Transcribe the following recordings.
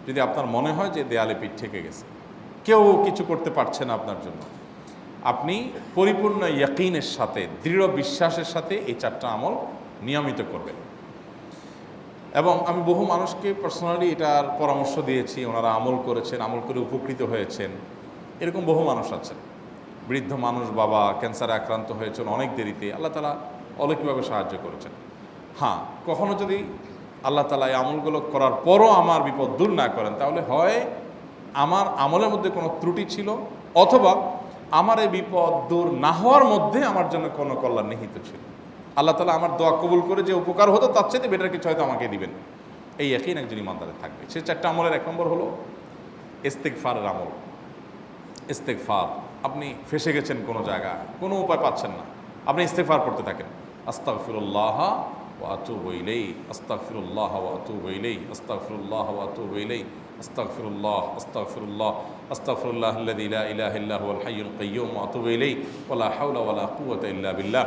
যদি আপনার মনে হয় যে দেয়ালে পিঠ ঠেকে গেছে, কেউ কিছু করতে পারছে না আপনার জন্য, আপনি পরিপূর্ণ ইয়াকিনের সাথে, দৃঢ় বিশ্বাসের সাথে এই 4টা আমল নিয়মিত করবেন। এবং আমি বহু মানুষকে পার্সোনালি এটার পরামর্শ দিয়েছি, ওনারা আমল করেছেন, আমল করে উপকৃত হয়েছেন। এরকম বহু মানুষ আছেন, বৃদ্ধ মানুষ, বাবা ক্যান্সারে আক্রান্ত হয়েছেন অনেক দেরিতে, আল্লাহ তাআলা অলৌকিকভাবে সাহায্য করেছেন। হ্যাঁ, কখনো যদি আল্লাহ তাআলা এই আমলগুলো করার পরও আমার বিপদ দূর না করেন, তাহলে হয় আমার আমলের মধ্যে কোনো ত্রুটি ছিল, অথবা আমার এই বিপদ দূর না হওয়ার মধ্যে আমার জন্য কোনো কল্যাণ নিহিত ছিল। আল্লাহ তাআলা আমার দোয়া কবুল করে যে উপকার হতো তার চাইতে বেটার কিছু হয়তো আমাকে দিবেন, এই ইয়াকিন একজন ইমানদারের থাকবে। সে 4টা আমলের 1 নম্বর হলো ইস্তেগফারের আমল। ইস্তেগফার, আপনি ফেসে গেছেন কোনো জায়গায়, কোনো উপায় পাচ্ছেন না, আপনি ইস্তেগফার করতে থাকেন। আস্তাগফিরুল্লাহ ওয়া আতুবু ইলাইহি, আস্তাগফিরুল্লাহ ওয়া আতুবু ইলাইহি, আস্তাগফিরুল্লাহ ওয়া আতুবু ইলাইহি, আস্তাগফিরুল্লাহ, আস্তাগফিরুল্লাহ, আস্তাগফিরুল্লাহাল্লাযী লা ইলাহা ইল্লা হুয়াল হাইয়ুল কাইয়্যুম ওয়া আতুবু ইলাইহি ওয়া লা হাওলা ওয়া লা কুওয়াতা ইল্লা বিল্লাহ।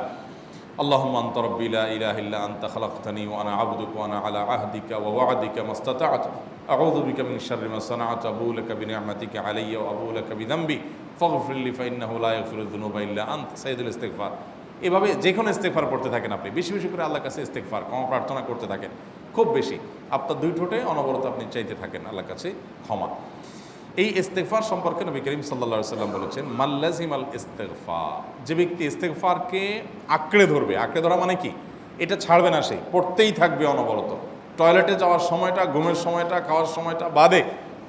اللهم أنت ربي لا إله إلا أنت خلقتني وأنا عبدك وأنا على عهدك ووعدك ما استطعت أعوذ بك من شر ما صنعت أبوء لك بنعمتك علي وأبوء لك بذنبي فاغفر لي فإنه لا يغفر الذنوب إلا أنت সাইয়্যিদুল ইস্তিগফার। এভাবে যে কোনো ইস্তিগফার করতে থাকেন, আপনি বেশি বেশি করে আল্লাহর কাছে ইস্তিগফার, ক্ষমা প্রার্থনা করতে থাকেন, খুব বেশি। আপনার 2 ঠোঁটে অনবরত আপনি চাইতে থাকেন আল্লাহর কাছে ক্ষমা। এই ইস্তেগফার সম্পর্কে নবী করিম সাল্লাল্লাহু আলাইহি ওয়াসাল্লাম বলেছেন, মাল্লাজিমাল ইস্তেগফার, যে ব্যক্তি ইস্তেগফারকে আঁকড়ে ধরবে, আঁকড়ে ধরা মানে কি, এটা ছাড়বে না, সে পড়তেই থাকবে অনবরত। টয়লেটে যাওয়ার সময়টা, ঘুমের সময়টা, খাওয়ার সময়টা বাদে,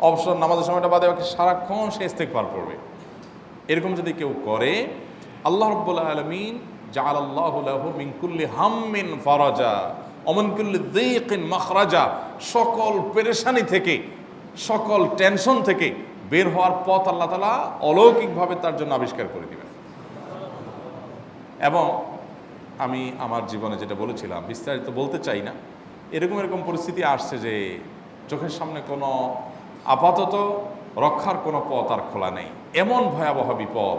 অবসর নামাজের সময়টা বাদে, ওকে সারাক্ষণ সে ইস্তেগফার করবে। এরকম যদি কেউ করে, আল্লাহ রাব্বুল আলামিন জাআলাল্লাহু লাহু মিন কুল্লি হাম্মিন ফারাজা ওয়া মিন কুল্লি যিকিন মাখরাজা, সকল পেরেশানি থেকে, সকল টেনশন থেকে বের হওয়ার পথ আল্লাহ তাআলা অলৌকিকভাবে তার জন্য আবিষ্কার করে দিবেন। এবং আমি আমার জীবনে যেটা বলেছিলাম, বিস্তারিত বলতে চাই না, এরকম পরিস্থিতি আসছে যে চোখের সামনে কোনো আপাতত রক্ষার কোনো পথ আর খোলা নেই, এমন ভয়াবহ বিপদ।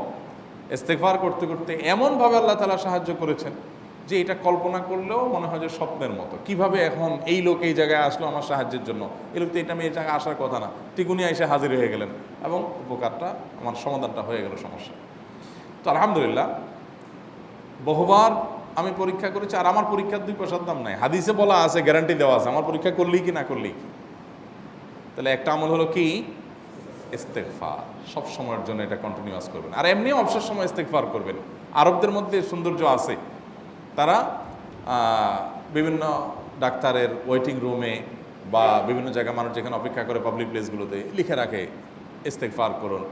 ইস্তেগফার করতে করতে এমনভাবে আল্লাহ তাআলা সাহায্য করেছেন যে এটা কল্পনা করলেও মনে হয় যে স্বপ্নের মতো। কিভাবে এখন এই লোক এই জায়গায় আসলো আমার সাহায্যের জন্য, এই লোক তো এটা আমি এই জায়গায় আসার কথা না, টিকুনি এসে হাজির হয়ে গেলেন এবং উপকারটা, আমার সমাধানটা হয়ে গেল সমস্যা। তো আলহামদুলিল্লাহ, বহুবার আমি পরীক্ষা করেছি, আর আমার পরীক্ষার 2 পয়সার দাম নাই। হাদিসে বলা আছে, গ্যারান্টি দেওয়া আছে, আমার পরীক্ষা করলেই কি না করলেই। তাহলে একটা আমল হলো কি, ইস্তেগফার। সব সময়ের জন্য এটা কন্টিনিউয়াস করবেন, আর এমনিও অবসর সময় ইস্তেগফার করবেন। আরবদের মধ্যে সৌন্দর্য আছে, তারা বিভিন্ন ডাক্তারের ওয়েটিং রুমে বা বিভিন্ন জায়গায় মানুষ যেখানে অপেক্ষা করে পাবলিক প্লেসগুলোতে লিখে রাখে ইস্তেগফার করুন,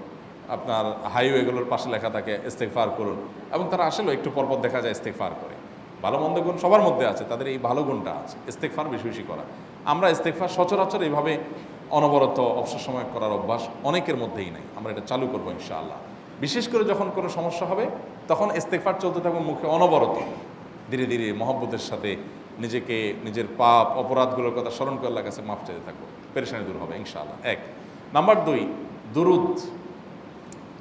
আপনার হাইওয়েগুলোর পাশে লেখা থাকে ইস্তেগফার করুন, এবং তারা আসলেও একটু পরপর দেখা যায় ইস্তেগফার করে। ভালো মন্দ গুণ সবার মধ্যে আছে, তাদের এই ভালো গুণটা আছে, ইস্তেগফার বেশি বেশি করা। আমরা ইস্তেগফার সচরাচর এইভাবে অনবরত অবসর সময় করার অভ্যাস অনেকের মধ্যেই নাই। আমরা এটা চালু করবো ইনশাআল্লাহ। বিশেষ করে যখন কোনো সমস্যা হবে, তখন ইস্তেগফার চলতে থাকবে মুখে অনবরত। ধীরে ধীরে মহব্বতের সাথে নিজেকে, নিজের পাপ অপরাধগুলোর কথা স্মরণ করে আল্লাহর কাছে মাফ চাইতে থাকবো, পেরেশানি দূর হবে ইনশাআল্লাহ। 1 নাম্বার 2, দুরুদ।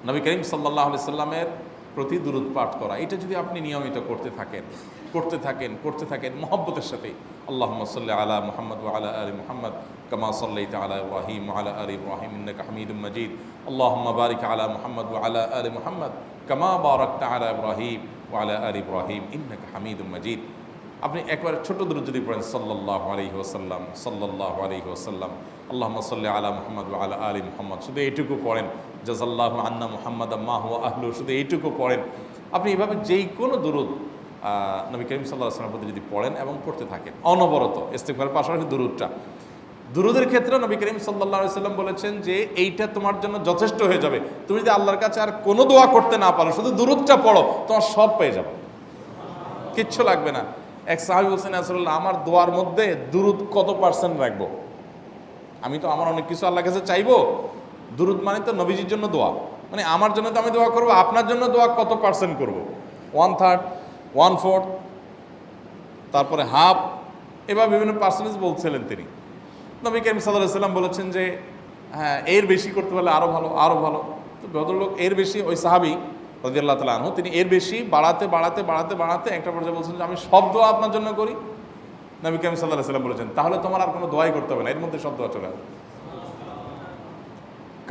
নবী করিম সাল্লাল্লাহু আলাইহি সাল্লামের প্রতি দুরুদ পাঠ করা, এটা যদি আপনি নিয়মিত করতে থাকেন মহব্বতের সাথে, আল্লাহুম্মা সাল্লি আলা মুহাম্মদ ওয়া আলা আলি মুহাম্মদ কামা সাল্লাইতা আলা ইব্রাহিম ওয়া আলা আলি ইব্রাহিম ইন্নাকা হামিদুম মাজিদ, আল্লাহুম্মা বারিক আলা মুহাম্মদ ওয়া আলা আলি মুহাম্মদ কামা বারাকতা আলা ইব্রাহিম ওয়া আলা আলি ইব্রাহিম ইন্নাকা হামিদুম মাজিদ। আপনি একবার ছোট দুরূদ যদি পড়েন, সাল্লাল্লাহু আলাইহি ওয়াসাল্লাম, সাল্লাল্লাহু আলাইহি ওয়াসাল্লাম, আল্লাহুম্মা সাল্লি আলা মুহাম্মদ ওয়া আলা আলি মুহাম্মদ, শুধু এইটুকু পড়েন। জাযাল্লাহু আন্না মুহাম্মাদাম মা হুয়া আহলু, শুধু এইটুকু পড়েন। আপনি এভাবে যেই কোনো দুরূদ নবী করিম সাল্লাল্লাহু আলাইহি ওয়াসাল্লামের প্রতি যদি পড়েন এবং পড়তে থাকেন অনবরত, ইস্তেগফারের পাশাপাশি দুরূদের ক্ষেত্রে নবী করিম সাল্লাল্লাহু আলাইহি ওয়াসাল্লাম বলেছেন যে এইটা তোমার জন্য যথেষ্ট হয়ে যাবে। তুমি যদি আল্লাহর কাছে আর কোনো দোয়া করতে না পারো, শুধু দুরূদটা পড়ো, তোমার সব পেয়ে যাবে, কিচ্ছু লাগবে না। এক সাহাবী বলছেন, রাসূলুল্লাহ, আমার দোয়ার মধ্যে দুরূদ কত পার্সেন্ট রাখবো? আমি তো আমার অনেক কিছু আল্লাহর কাছে চাইবো, দুরূদ মানে তো নবীজির জন্য দোয়া, মানে আমার জন্য তো আমি দোয়া করবো, আপনার জন্য দোয়া কত পার্সেন্ট করবো? 1/3, 1/4, তারপরে হাফ, এবার বিভিন্ন পার্সেন্টেজ বলছিলেন তিনি। নবী করিম সাল্লাল্লাহু আলাইহি ওয়াসাল্লাম বলেছেন যে হ্যাঁ, এর বেশি করতে পারলে আরও ভালো, আরও ভালো। তো ভদ্রলোক এর বেশি, ওই সাহাবী রাদিয়াল্লাহু তাআলা আনহু, তিনি এর বেশি বাড়াতে একটা পর্যায়ে বলছেন যে আমি সব দোয়া আপনার জন্য করি। নবী করিম সাল্লাল্লাহু আলাইহি ওয়াসাল্লাম বলেছেন, তাহলে তোমার আর কোনো দোয়াই করতে হবে না, এর মধ্যে সব দোয়া চলে আসবে।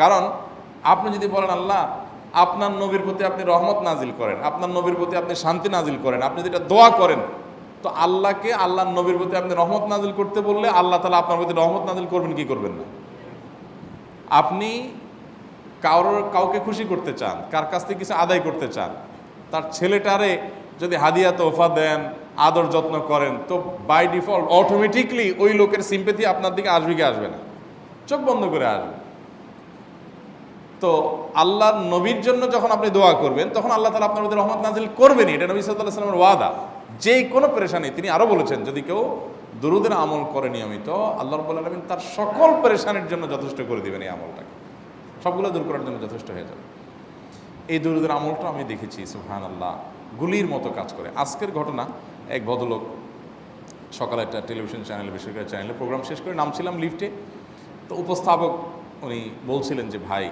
কারণ আপনি যদি বলেন আল্লাহ আপনার নবীর প্রতি আপনি রহমত নাজিল করেন, আপনার নবীর প্রতি আপনি শান্তি নাজিল করেন, আপনি যেটা দোয়া করেন, তো আল্লাহকে আল্লাহর নবীর প্রতি আপনি রহমত নাজিল করতে বললে আল্লাহ তাআলা আপনার প্রতি রহমত নাজিল করবেন কি করবেন না? আপনি কাউকে খুশি করতে চান, কার কাছ থেকে কিছু আদায় করতে চান, তার ছেলেটারে যদি হাদিয়া তোহফা দেন, আদর যত্ন করেন, তো বাই ডিফল্ট অটোমেটিকলি ওই লোকের সিম্পেথি আপনার দিকে আসবে কি আসবে না? চোখ বন্ধ করে আসবে। তো আল্লাহর নবীর জন্য যখন আপনি দোয়া করবেন তখন আল্লাহ তাআলা আপনার মধ্যে রহমত নাজিল করবেনই, এটা নবী সাল্লাল্লাহু আলাইহি ওয়াসাল্লামের ওয়াদা। যে কোনো পেরেশানি, তিনি আরও বলেছেন যদি কেউ দুরুদের আমল করে নিয়মিত, আল্লাহ রাব্বুল আলামিন তার সকল পেরেশানির জন্য যথেষ্ট করে দিবেন। এই আমলটাকে সবগুলো দূর করার জন্য যথেষ্ট হয়ে যাবে। এই দুরুদের আমলটা আমি দেখেছি সুবহানাল্লাহ গুলির মতো কাজ করে। আজকের ঘটনা, এক ভদ্রলোক সকালে একটা টেলিভিশন চ্যানেলে, বেসরকারি চ্যানেলে প্রোগ্রাম শেষ করে নামছিলাম লিফটে, তো উপস্থাপক উনি বলছিলেন যে ভাই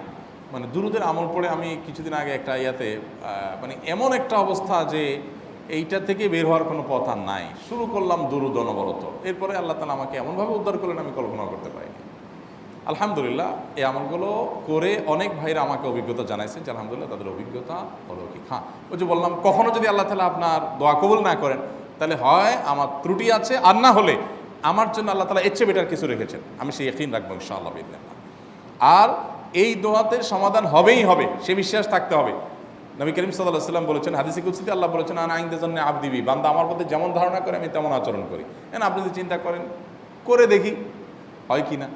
মানে দুরুদের আমল পড়ে আমি কিছুদিন আগে একটা ইয়াতে মানে এমন একটা অবস্থা যে এইটা থেকে বের হওয়ার কোনো পথ আর নাই, শুরু করলাম দুরুদ অনবরত, এরপরে আল্লাহ তাআলা আমাকে এমনভাবে উদ্ধার করলেন আমি কল্পনা করতে পারিনি। আলহামদুলিল্লাহ এই আমলগুলো করে অনেক ভাইরা আমাকে অভিজ্ঞতা জানাইছেন যে আলহামদুলিল্লাহ তাদের অভিজ্ঞতা অলৌকিক। হ্যাঁ, ওই যে বললাম কখনো যদি আল্লাহ তাআলা আপনার দোয়া কবুল না করেন তাহলে হয় আমার ত্রুটি আছে, আর না হলে আমার জন্য আল্লাহ তাআলা এর চেয়ে বেটার কিছু রেখেছেন, আমি সেই ইয়াকিন রাখবো ইনশাআল্লাহ বিইذنিল্লাহ। আর এই দোয়াতে সমাধান হবেই হবে, সে বিশ্বাস থাকতে হবে। নবী করিম সাল্লাল্লাহু আলাইহি ওয়াসাল্লাম বলেছেন, হাদিসে কুদসিতে আল্লাহ বলেছেন আনা ইনদাযান্নি আবদি বি, বান্দা আমার প্রতি যেমন ধারণা করে আমি তেমন আচরণ করি। আপনি যদি চিন্তা করেন করে দেখি হয় কি না,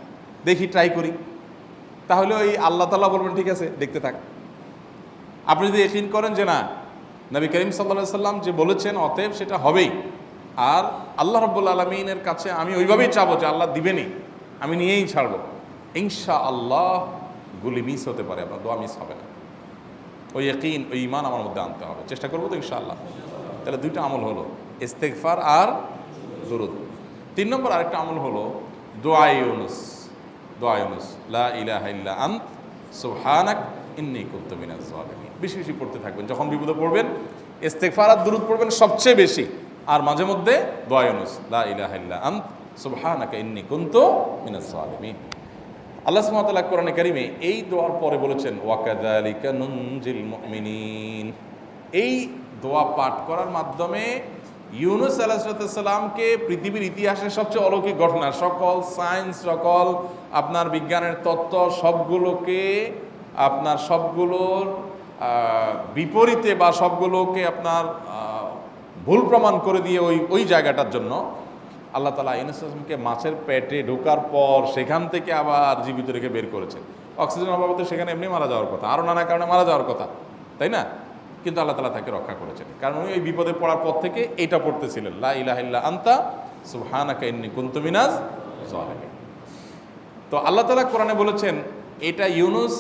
দেখি ট্রাই করি, তাহলে ওই আল্লাহ তাআলা বলবেন ঠিক আছে দেখতে থাক। আপনি যদি ইয়াকিন করেন যে না নবী করিম সাল্লাল্লাহু আলাইহি ওয়াসাল্লাম যে বলেছেন অতএব সেটা হবেই, আর আল্লাহ রাব্বুল আলামিনের কাছে আমি ওইভাবেই চাবো যে আল্লাহ দিবেনই, আমি নিয়েই ছাড়বো, ইনশাআল্লাহ গুলি মিস হতে পারে, আপনার দোয়া মিস হবে না। ওই ইয়াকিন, ওই ঈমান আমার মধ্যে আনতে হবে, চেষ্টা করবো তো ইনশাআল্লাহ। তাহলে দুইটা আমল হলো, ইস্তেগফার আর দুরুদ। 3 নম্বর আরেকটা আমল হলো দোয়া ইউনুস। দোয়া ইউনুস, লা ইলাহা ইল্লা আনত সুবহানাক ইন্নী কুনতু মিনাজ জালিমিন। বেশি বেশি পড়তে থাকবেন, যখন বিপদে পড়বেন ইস্তেগফার আর দুরুদ পড়বেন সবচেয়ে বেশি, আর মাঝে মধ্যে দোয়া ইউনুস, লা ইলাহা ইল্লা আনত সুবহানাকা ইন্নী কুনতু মিনাজ জালিমিন। আল্লাহ সুবহানাহু ওয়া তাআলা কোরআনে কারিমে এই দোয়ার পরে বলেছেন ওয়াকাযালিকা নুনজিল মুমিনিন। এই দোয়া পাঠ করার মাধ্যমে ইউনুস আলাইহিস সালামকে পৃথিবীর ইতিহাসের সবচেয়ে অলৌকিক ঘটনা, সকল সায়েন্স, সকল আপনার বিজ্ঞানের তত্ত্ব সবগুলোকে আপনার সবগুলোর বিপরীতে বা সবগুলোকে আপনার ভুল প্রমাণ করে দিয়ে ওই জায়গাটার জন্য আল্লাহ তাআলা ইউনুস আলাইহিসকে মাছের পেটে ঢোকার পর সেখান থেকে আবার জীবিত রেখে বের করেছেন। অক্সিজেন অভাবে সেখানে এমনি মারা যাওয়ার কথা, আরও নানা কারণে মারা যাওয়ার কথা, তাই না? কিন্তু আল্লাহ তাআলা তাকে রক্ষা করেছেন, কারণ উনি ওই বিপদে পড়ার পর থেকে এইটা পড়তেছিলেন, লা ইলাহা ইল্লা আনতা সুবহানাকা ইন্নী কুনতু মিনাজ জালিমিন। তো আল্লাহ তাআলা কোরআনে বলেছেন এটা ইউনুস,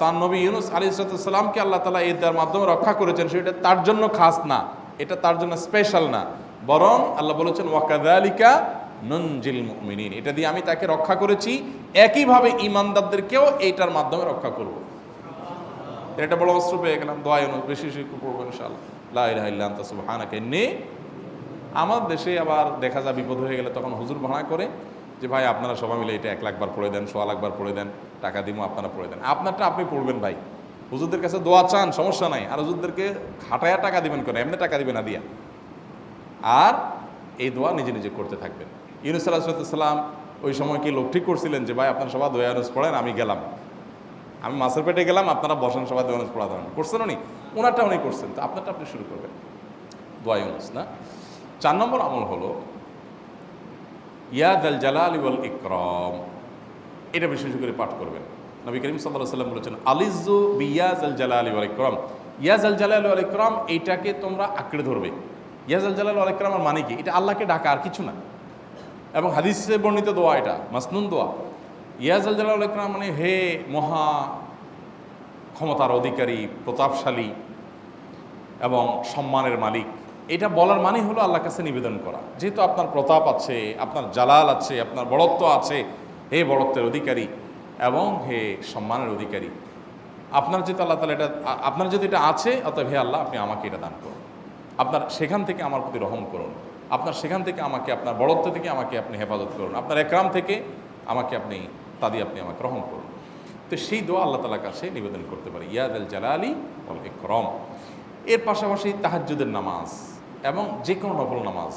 তার নবী ইউনুস আলাইহিস সালামকে আল্লাহ তাআলা এর মাধ্যমে রক্ষা করেছেন, সেটা তার জন্য খাস না, এটা তার জন্য স্পেশাল না, বরং আল্লাহ বলেছেন ওয়াকাযালিকা নুনজিল মুমিনিন, এটা দিয়ে আমি তাকে রক্ষা করেছি, একইভাবে ঈমানদারদেরকেও এইটার মাধ্যমে রক্ষা করব। এটা বড় অস্ত্র পেয়ে গেলাম। দোয়া ইউনুস বেশি বেশি পড়বো ইনশাআল্লাহ, লা ইলাহা ইল্লা আনতা সুবহানাকা ইন্নী। আমার দেশে আবার দেখা যায় বিপদ হয়ে গেলে তখন হুজুর ভাড়া করে যে ভাই আপনারা সবাই মিলে এটা 1 লাখ বার পড়ে দেন, 1.25 লাখ বার পড়ে দেন, টাকা দিব আপনারা পড়ে দেন। আপনারটা আপনি পড়বেন ভাই, হুজুরদের কাছে দোয়া চান সমস্যা নাই, আর হুজুরদেরকে খাটায়া টাকা দিবেন কেন, এমনি টাকা দিবেন না দিয়া। আর এই দোয়া নিজে নিজে করতে থাকবেন। ইউনুস আলাইহিস সালাম ওই সময় কি লোক ঠিক করছিলেন যে ভাই আপনারা সবাই দোয়া ইউনুস পড়েন, আমি গেলাম, আমি মাছের পেটে গেলাম, আপনারা বসেন সবাই দোয়া ইউনুস পড়া দেবেন, করছেন উনি? ওনারটা উনি করছেন, তো আপনারটা আপনি শুরু করবেন, দোয়া ইউনুস না। 4 নম্বর আমল হলো ইয়া যাল জালালি ওয়াল ইকরাম, এটা বিশেষ করে পাঠ করবেন। নবী করিম সাল্লাল্লাহু আলাইহি ওয়াসাল্লাম বলেছেন আলিজু বিয়া যাল জালালি ওয়াল ইকরাম, ইয়া যাল জালালি ওয়াল ইকরাম এইটাকে তোমরা আঁকড়ে ধরবে। ইয়া যাল জালালি ওয়াল ইকরামের মানে কি? এটা আল্লাহকে ডাকা, আর কিছু না। এবং হাদিসে বর্ণিত দোয়া, এটা মাসনুন দোয়া। ইয়া যাল জালালি ওয়াল ইকরাম মানে হে মহা ক্ষমতার অধিকারী, প্রতাপশালী এবং সম্মানের মালিক, এটা বলার মানে হলো আল্লাহর কাছে নিবেদন করা, যেহেতু আপনার প্রতাপ আছে, আপনার জালাল আছে, আপনার বড়ত্ব আছে, হে বড়ত্বের অধিকারী এবং হে সম্মানের অধিকারী, আপনার যেহেতু আল্লাহ তাআলা এটা, আপনার যদি এটা আছে, অতএব হে আল্লাহ আপনি আমাকে এটা দান করুন, আপনার সেখান থেকে আমার প্রতি রহম করুন, আপনার সেখান থেকে আমাকে, আপনার বড়ত্ব থেকে আমাকে আপনি হেফাজত করুন, আপনার একরাম থেকে আমাকে আপনি, তা দিয়ে আপনি আমাকে রহম করুন। তো সেই দোয়া আল্লাহ তাআলার কাছে নিবেদন করতে পারি, ইয়া যাল জালালি ওয়াল ইকরাম। এর পাশাপাশি তাহাজ্জুদের নামাজ এবং যে কোনো নফল নামাজ।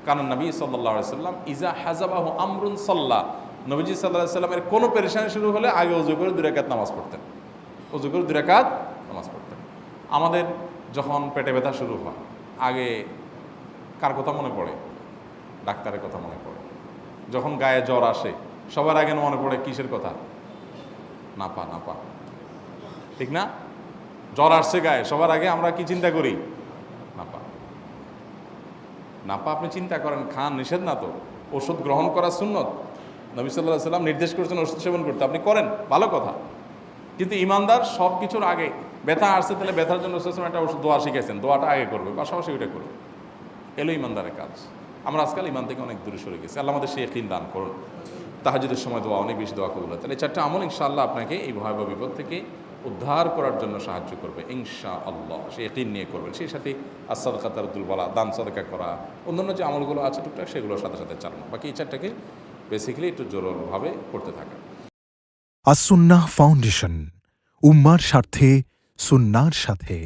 কারণ নবী সাল্লাল্লাহু আলাইহি সাল্লাম ইজা হাজাবাহু আমরুন সাল্লা, নবীজি সাল্লাল্লাহু আলাইহি সাল্লামের কোনো পেরেশানি শুরু হলে আগে ওযু করে 2 রাকাত নামাজ পড়তেন, ওযু করে 2 রাকাত নামাজ পড়তেন। আমাদের যখন পেটে ব্যথা শুরু হয় আগে কার কথা মনে পড়ে? ডাক্তারের কথা মনে পড়ে। যখন গায়ে জ্বর আসে সবার আগে মনে পড়ে কিসের কথা? নাপা, নাপা, ঠিক না? জ্বর আসছে গায়ে, সবার আগে আমরা কি চিন্তা করি? নাপা। নাপা আপনি চিন্তা করেন, খান, নিষেধ না তো, ওষুধ গ্রহণ করা সুন্নত। নবী সাল্লাল্লাহু আলাইহি সাল্লাম নির্দেশ করেছেন ওষুধ সেবন করতে, আপনি করেন, ভালো কথা। কিন্তু ইমানদার সব কিছুর আগে ব্যথা আসছে, তাহলে ব্যথার জন্য একটা ওষুধ দোয়া শিখেছেন, দোয়াটা আগে করবে, পাশাপাশি ওইটা করবে। এলো ইমানদারের কাজ। আমরা আজকাল ইমান থেকে অনেক দূরে সরে গেছি। আল্লাহ আমাদের সেই ইয়াকিন দান করুন। তাহাজ্জুদের সময় দোয়া, অনেক বেশি দোয়া কবুল হয়। তাহলে 4টা আমল ইনশাআল্লাহ আপনাকে এই ভয়াবহ বিপদ থেকে উদ্ধার করার জন্য সাহায্য করবে ইনশাআল্লাহ। সে ইয়াকিন নিয়ে করবেন। সেই সাথে as-সাদকা তারদুল বালা, দান সাদকা করা, অন্যান্য যে আমলগুলো আছে টুকটাক সেগুলোর সাথে সাথে চালানো। বাকি এই 4টাকে বেসিক্যালি একটু জোরভাবে করতে থাকা। আস-সুন্নাহ ফাউন্ডেশন, উম্মার স্বার্থে সুন্নাহর সাথে।